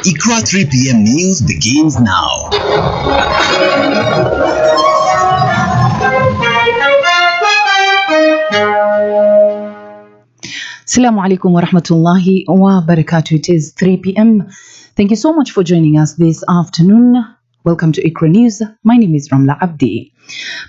Ikra 3 p.m. news begins now. Assalamu alaikum wa rahmatullahi wa barakatuh. It is 3 p.m. Thank you so much for joining us this afternoon. Welcome to Ikra News. My name is Ramla Abdi.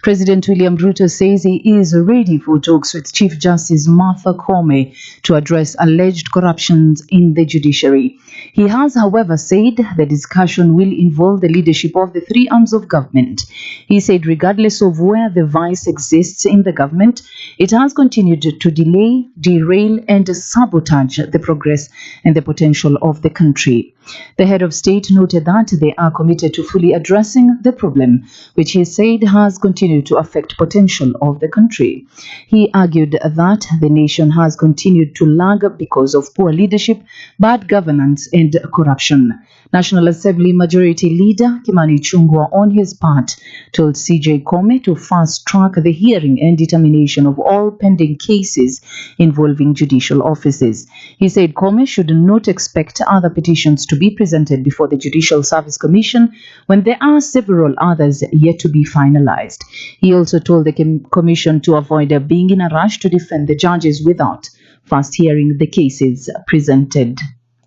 President William Ruto says he is ready for talks with Chief Justice Martha Koome to address alleged corruptions in the judiciary. He has, however, said the discussion will involve the leadership of the three arms of government. He said regardless of where the vice exists in the government, it has continued to delay, derail and sabotage the progress and the potential of the country. The head of state noted that they are committed to fully addressing the problem, which he said has continued to affect potential of the country. He argued that the nation has continued to lag because of poor leadership, bad governance and corruption. National Assembly Majority Leader Kimani Ichung'wah, on his part, told CJ Koome to fast-track the hearing and determination of all pending cases involving judicial offices. He said Koome should not expect other petitions to be presented before the Judicial Service Commission when there are several others yet to be finalized. He also told the Commission to avoid being in a rush to defend the judges without first hearing the cases presented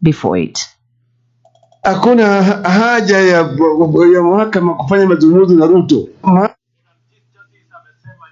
before it. Hakuna haja ya mahakama kufanya mazungumzo na Ruto. Amesema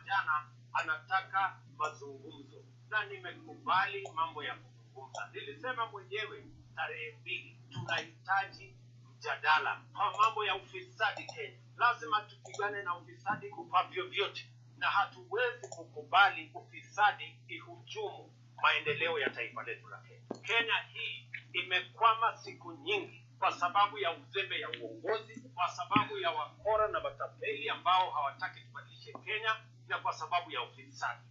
jana anataka mazungumzo na nimekubali mambo ya kuzungumza. Nilisema mwenyewe tarehe 2 tunahitaji mjadala kwa mambo ya ufisadi Kenya. Lazima tupigane na ufisadi kwa vyovyote, na hatuwezi kukubali ufisadi ihujumu maendeleo ya taifa letu la Kenya. Kenya hii imekwama siku nyingi kwa sababu ya uzembe ya uongozi, kwa sababu ya wakora na matapeli ambao hawataki tubadilishe Kenya, na kwa sababu ya ufisadi.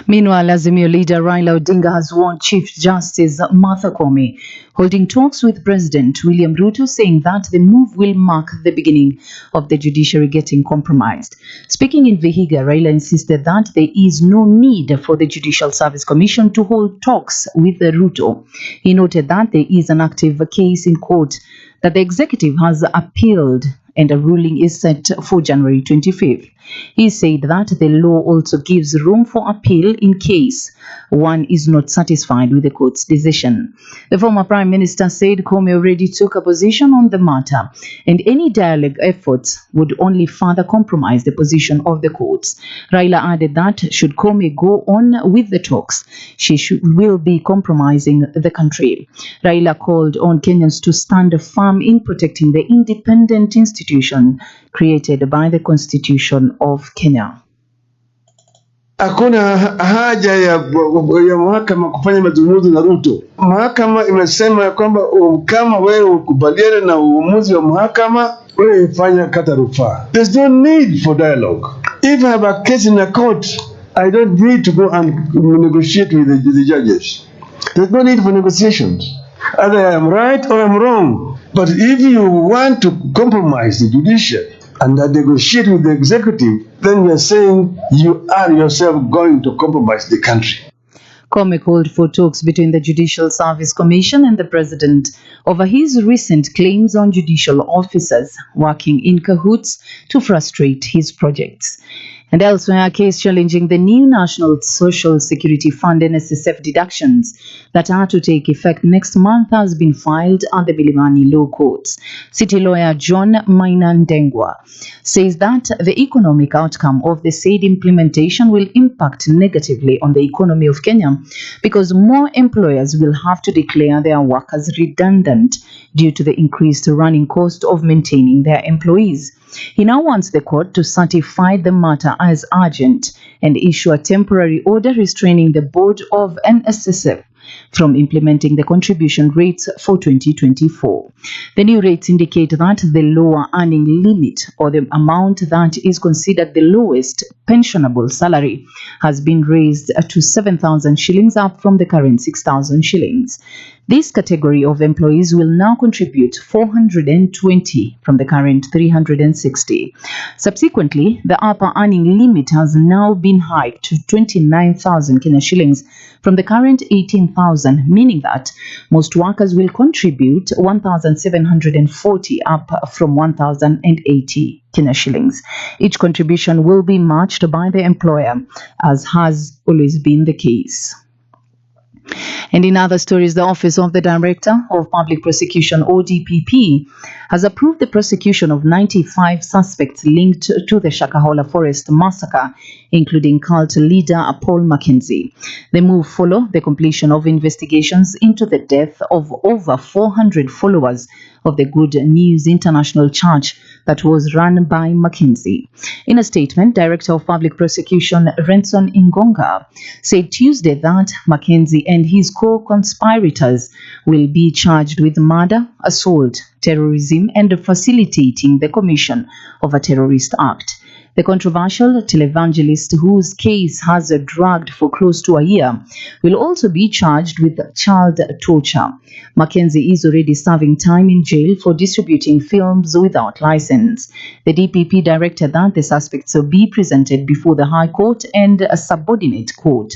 Meanwhile, Azimio leader Raila Odinga has warned Chief Justice Martha Koome, holding talks with President William Ruto, saying that the move will mark the beginning of the judiciary getting compromised. Speaking in Vihiga, Raila insisted that there is no need for the Judicial Service Commission to hold talks with Ruto. He noted that there is an active case in court that the executive has appealed and a ruling is set for January 25th. He said that the law also gives room for appeal in case one is not satisfied with the court's decision. The former Prime Minister said Koome already took a position on the matter, and any dialogue efforts would only further compromise the position of the courts. Raila added that should Koome go on with the talks, will be compromising the country. Raila called on Kenyans to stand firm in protecting the independent institution created by the Constitution of Kenya. Hakuna haja ya mahakama kufanya mazungumzo na Ruto. Mahakama imesema kwamba kama wewe ukubaliane na uamuzi wa mahakama, wewe fanya kata rufaa. There's no need for dialogue. If I have a case in a court, I don't need to go and negotiate with the judges. There's no need for negotiations. Either I am right or I'm wrong. But if you want to compromise the judiciary and negotiate with the executive, then we are saying you are yourself going to compromise the country. Koome called for talks between the Judicial Service Commission and the President over his recent claims on judicial officers working in cahoots to frustrate his projects. And elsewhere, a case challenging the new National Social Security Fund NSSF deductions that are to take effect next month has been filed at the Milimani Law Courts. City lawyer John Mainandengwa says that the economic outcome of the said implementation will impact negatively on the economy of Kenya because more employers will have to declare their workers redundant due to the increased running cost of maintaining their employees. He now wants the court to certify the matter as urgent and issue a temporary order restraining the board of NSSF from implementing the contribution rates for 2024. The new rates indicate that the lower earning limit, or the amount that is considered the lowest pensionable salary, has been raised to 7,000 shillings, up from the current 6,000 shillings. This category of employees will now contribute 420 from the current 360. Subsequently, the upper earning limit has now been hiked to 29,000 Kenya shillings from the current 18,000, meaning that most workers will contribute 1,740 up from 1,080 Kenya shillings. Each contribution will be matched by the employer, as has always been the case. And in other stories, the Office of the Director of Public Prosecution, ODPP, has approved the prosecution of 95 suspects linked to the Shakahola Forest massacre, including cult leader Paul Mackenzie. The move follows the completion of investigations into the death of over 400 followers of the Good News International Church that was run by Mackenzie. In a statement, Director of Public Prosecution Renson Ingonga said Tuesday that Mackenzie and his co-conspirators will be charged with murder, assault, terrorism, and facilitating the commission of a terrorist act. The controversial televangelist, whose case has dragged for close to a year, will also be charged with child torture. Mackenzie is already serving time in jail for distributing films without license. The DPP directed that the suspects be presented before the High Court and a subordinate court.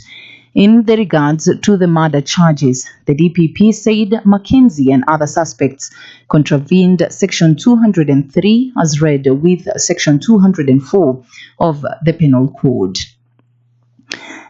In the regards to the murder charges, the DPP said Mackenzie and other suspects contravened Section 203 as read with Section 204 of the Penal Code.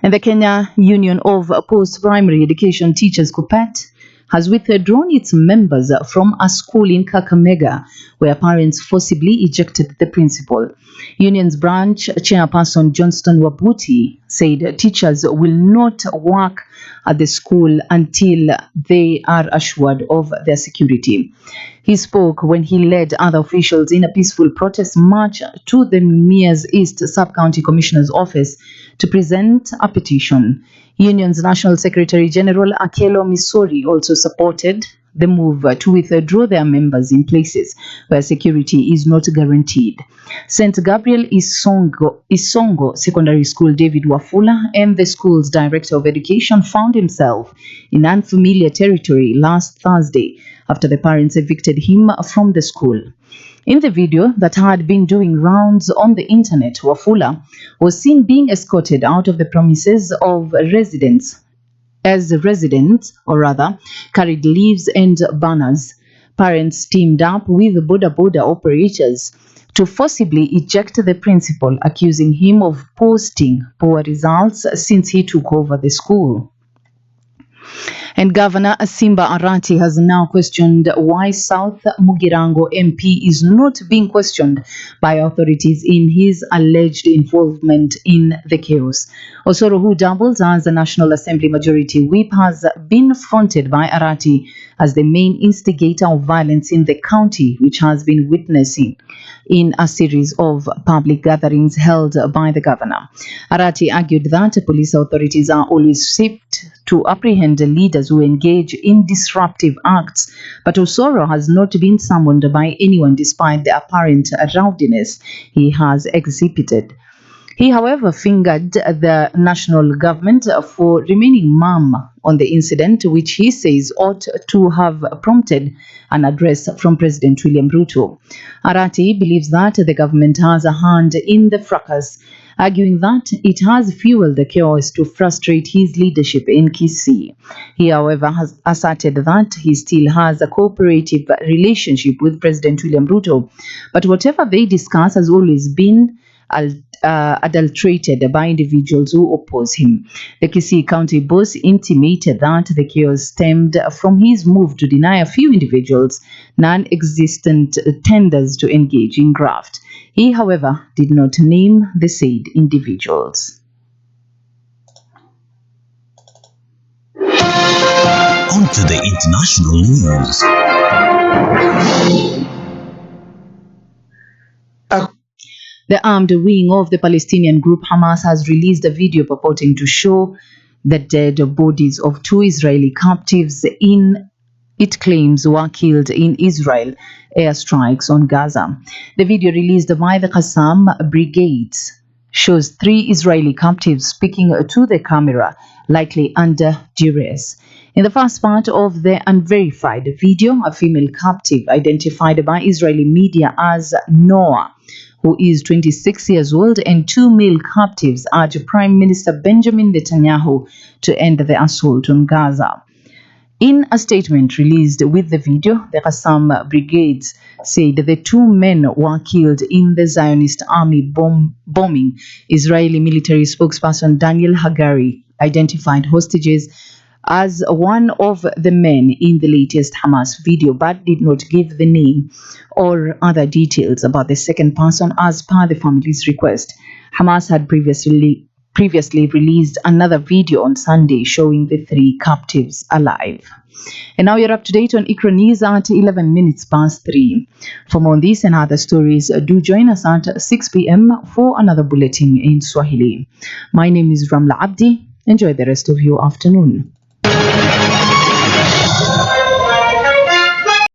And the Kenya Union of Post-Primary Education Teachers, KUPPET, has withdrawn its members from a school in Kakamega where parents forcibly ejected the principal. Union's branch chairperson Johnston Wabuti said teachers will not work at the school until they are assured of their security. He spoke when he led other officials in a peaceful protest march to the Mumias East Sub-County Commissioner's office to present a petition. Union's National Secretary General Akelo Misori also supported the move to withdraw their members in places where security is not guaranteed. St. Gabriel Isongo Secondary School David Wafula and the school's Director of Education found himself in unfamiliar territory last Thursday after the parents evicted him from the school. In the video that had been doing rounds on the internet, Wafula was seen being escorted out of the premises of residents as the residents, or rather, carried leaves and banners. Parents teamed up with border operators to forcibly eject the principal, accusing him of posting poor results since he took over the school. And Governor Simba Arati has now questioned why South Mugirango MP is not being questioned by authorities in his alleged involvement in the chaos. Osoro, who doubles as the National Assembly Majority Whip, has been fronted by Arati as the main instigator of violence in the county, which has been witnessing in a series of public gatherings held by the governor. Arati argued that police authorities are always swift to apprehend leaders who engage in disruptive acts, but Osoro has not been summoned by anyone despite the apparent rowdiness he has exhibited. He, however, fingered the national government for remaining mum on the incident, which he says ought to have prompted an address from President William Ruto. Arati believes that the government has a hand in the fracas, arguing that it has fueled the chaos to frustrate his leadership in Kisii. He, however, has asserted that he still has a cooperative relationship with President William Ruto, but whatever they discuss has always been adulterated by individuals who oppose him. The Kisii County boss intimated that the chaos stemmed from his move to deny a few individuals non-existent tenders to engage in graft. He, however, did not name the said individuals. On to the international news. The armed wing of the Palestinian group Hamas has released a video purporting to show the dead bodies of two Israeli captives it claims were killed in Israel airstrikes on Gaza. The video released by the Qassam brigades shows three Israeli captives speaking to the camera, likely under duress. In the first part of the unverified video, a female captive identified by Israeli media as Noah, who is 26 years old, and two male captives urge Prime Minister Benjamin Netanyahu to end the assault on Gaza. In a statement released with the video, the Qassam brigades said the two men were killed in the Zionist army bombing. Israeli military spokesperson Daniel Hagari identified hostages as one of the men in the latest Hamas video, but did not give the name or other details about the second person as per the family's request. Hamas had previously released another video on Sunday showing the three captives alive. And now you're up to date on Ikra News at 11 minutes past 3. For more on this and other stories, do join us at 6 p.m. for another bulletin in Swahili. My name is Ramla Abdi. Enjoy the rest of your afternoon.